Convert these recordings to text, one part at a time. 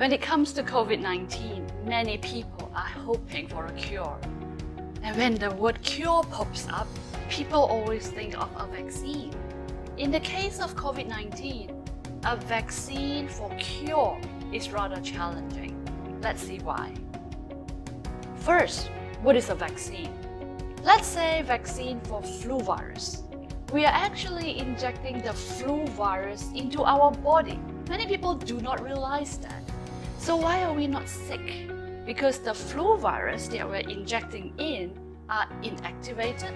When it comes to COVID-19, many people are hoping for a cure. And when the word cure pops up, people always think of a vaccine. In the case of COVID-19, a vaccine for cure is rather challenging. Let's see why. First, what is a vaccine? Let's say vaccine for flu virus. We are actually injecting the flu virus into our body. Many people do not realize that. So why are we not sick? Because the flu virus that we're injecting in are inactivated,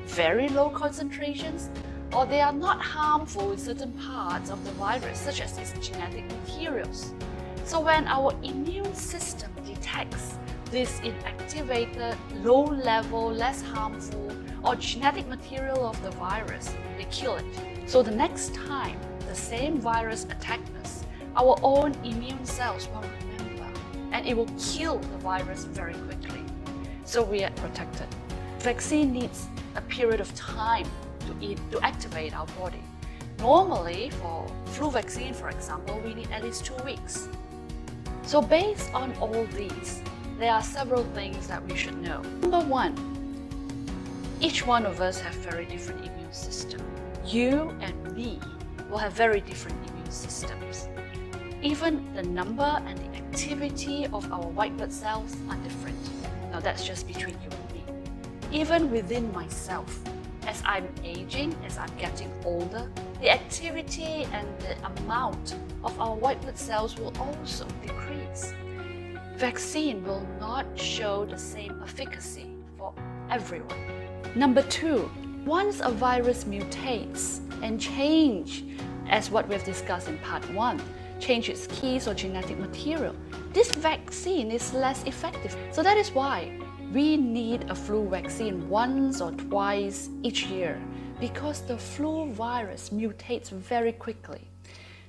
very low concentrations, or they are not harmful in certain parts of the virus, such as its genetic materials. So when our immune system detects this inactivated, low-level, less harmful, or genetic material of the virus, they kill it. So the next time the same virus attacks us, our own immune cells will remember, and it will kill the virus very quickly. So we are protected. Vaccine needs a period of time to activate our body. Normally, for flu vaccine, for example, we need at least 2 weeks. So based on all these, there are several things that we should know. Number one, each one of us have very different immune system. You and me will have very different immune systems. Even the number and the activity of our white blood cells are different. Now that's just between you and me. Even within myself, as I'm aging, as I'm getting older, the activity and the amount of our white blood cells will also decrease. Vaccine will not show the same efficacy for everyone. Number two, once a virus mutates and change, as what we've discussed in part 1, change its keys or genetic material, this vaccine is less effective. So that is why we need a flu vaccine once or twice each year, because the flu virus mutates very quickly.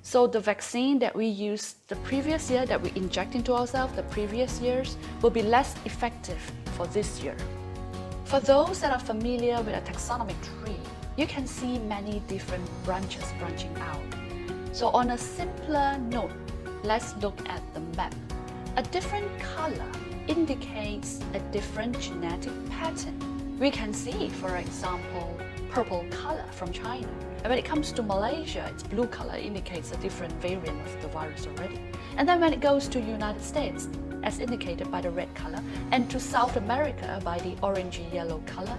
So the vaccine that we used the previous year, that we inject into ourselves the previous years, will be less effective for this year. For those that are familiar with a taxonomic tree, you can see many different branches branching out. So on a simpler note, let's look at the map. A different color indicates a different genetic pattern. We can see, for example, purple color from China. And when it comes to Malaysia, its blue color indicates a different variant of the virus already. And then when it goes to United States, as indicated by the red color, and to South America by the orangey yellow color,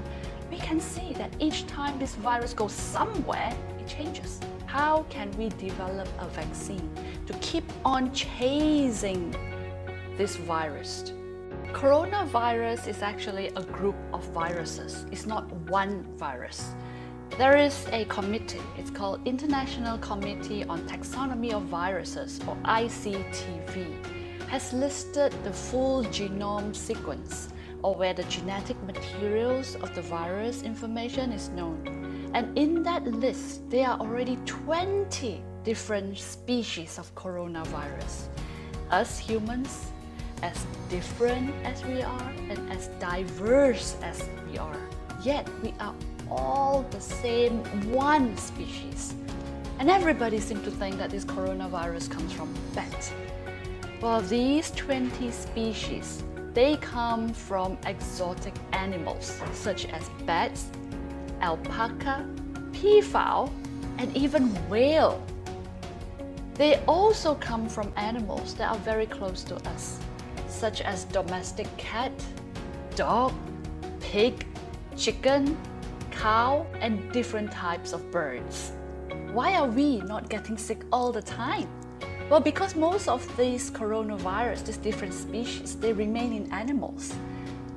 we can see that each time this virus goes somewhere, it changes. How can we develop a vaccine to keep on chasing this virus? Coronavirus is actually a group of viruses. It's not one virus. There is a committee, it's called International Committee on Taxonomy of Viruses, or ICTV, has listed the full genome sequence, or where the genetic materials of the virus information is known. And in that list, there are already 20 different species of coronavirus. Us humans, as different as we are and as diverse as we are, yet we are all the same one species. And everybody seems to think that this coronavirus comes from bats. Well, these 20 species, they come from exotic animals such as bats, alpaca, peafowl, and even whale. They also come from animals that are very close to us, such as domestic cat, dog, pig, chicken, cow, and different types of birds. Why are we not getting sick all the time? Well, because most of these coronavirus, these different species, they remain in animals.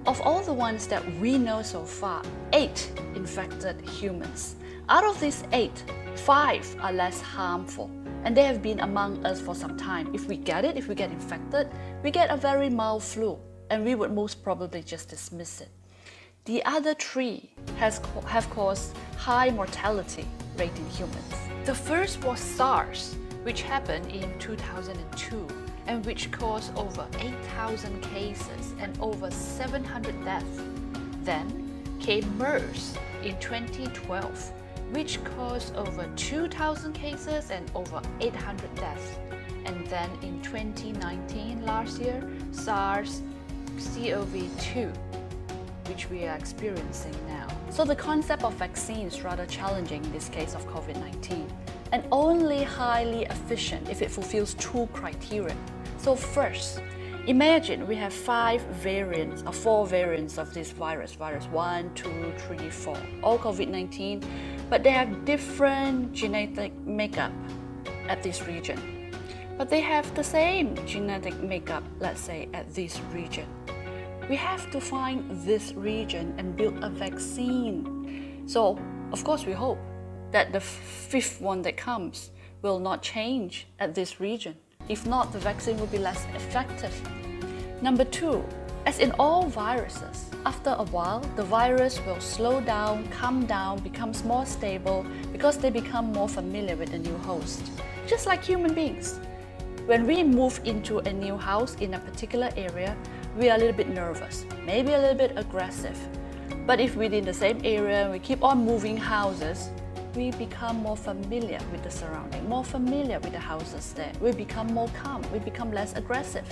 Of all the ones that we know so far, 8 infected humans. Out of these 8, 5 are less harmful, and they have been among us for some time. If we get it, if we get infected, we get a very mild flu, and we would most probably just dismiss it. The other 3 have caused high mortality rate in humans. The first was SARS, which happened in 2002, and which caused over 8,000 cases and over 700 deaths. Then came MERS in 2012, which caused over 2,000 cases and over 800 deaths. And then in 2019, last year, SARS-CoV-2, which we are experiencing now. So the concept of vaccine is rather challenging in this case of COVID-19, and only highly efficient if it fulfills two criteria. So first, imagine we have four variants of this virus 1, 2, 3, 4, all COVID-19, but they have different genetic makeup at this region. But they have the same genetic makeup, let's say, at this region. We have to find this region and build a vaccine. So, of course, we hope that the fifth one that comes will not change at this region. If not, the vaccine will be less effective. Number two, as in all viruses, after a while, the virus will slow down, calm down, becomes more stable because they become more familiar with the new host. Just like human beings. When we move into a new house in a particular area, we are a little bit nervous, maybe a little bit aggressive. But if within the same area, we keep on moving houses, we become more familiar with the surrounding, more familiar with the houses there. We become more calm, we become less aggressive.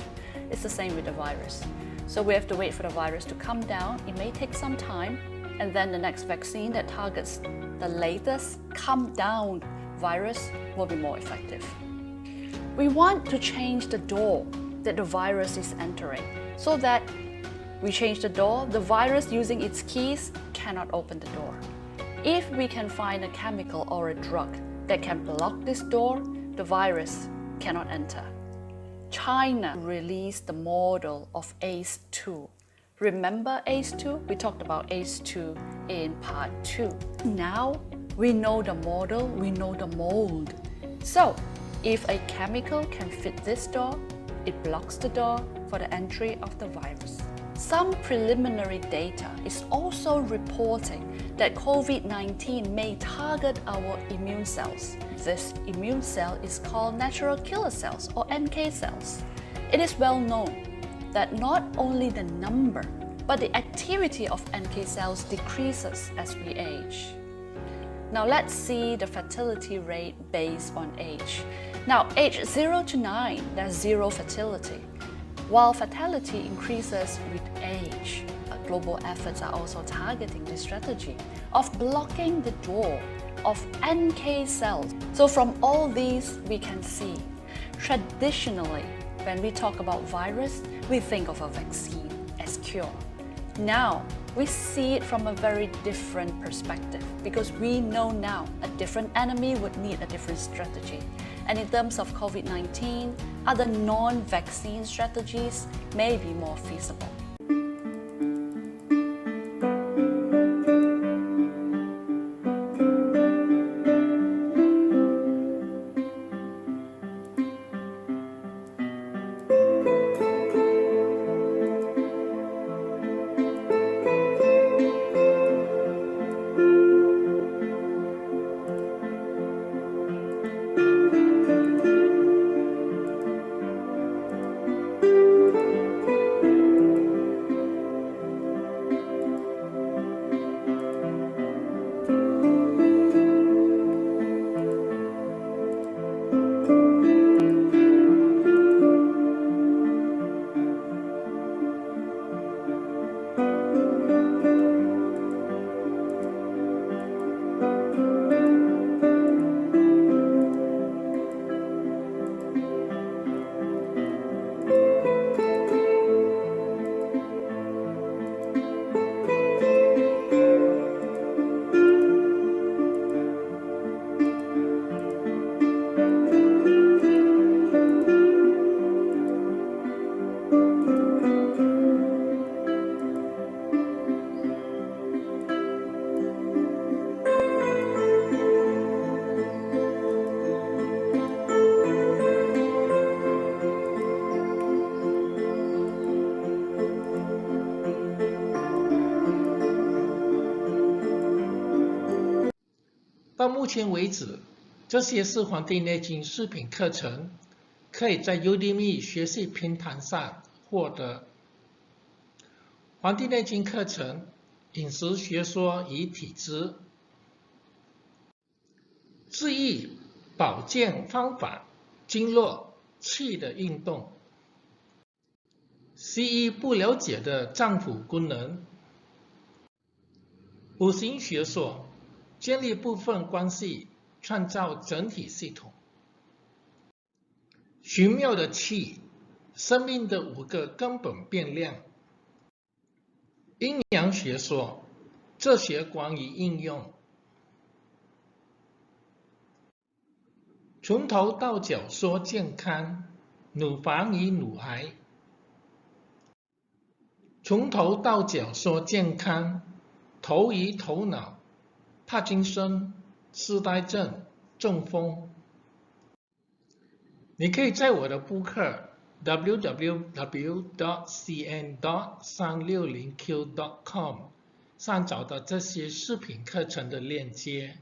It's the same with the virus. So we have to wait for the virus to come down. It may take some time, and then the next vaccine that targets the latest calm down virus will be more effective. We want to change the door that the virus is entering, so that we change the door, the virus using its keys cannot open the door. If we can find a chemical or a drug that can block this door, the virus cannot enter. China released the model of ACE2. Remember ACE2? We talked about ACE2 in part 2. Now we know the model, we know the mold. So if a chemical can fit this door, it blocks the door for the entry of the virus. Some preliminary data is also reporting that COVID-19 may target our immune cells. This immune cell is called natural killer cells or NK cells. It is well known that not only the number, but the activity of NK cells decreases as we age. Now let's see the fertility rate based on age. Now, age 0 to 9, there's zero fertility, while fertility increases with age. Global efforts are also targeting this strategy of blocking the door of NK cells. So from all these, we can see, traditionally, when we talk about virus, we think of a vaccine as cure. Now, we see it from a very different perspective because we know now a different enemy would need a different strategy. And in terms of COVID-19, other non-vaccine strategies may be more feasible.到目前为止，这些是《黄帝内经》视频课程，可以在 Udemy 学习平台上获得。《黄帝内经》课程、饮食学说与体质、自愈保健方法、经络、气的运动，西医不了解的脏腑功能，五行学说，建立部分关系创造整体系统，玄妙的气，生命的五个根本变量，阴阳学说，哲学观与应用，从头到脚说健康，乳房与乳癌，从头到脚说健康，头与头脑，帕金森、痴呆症、中风。你可以在我的播客 www.cn.360q.com 上找到这些视频课程的链接。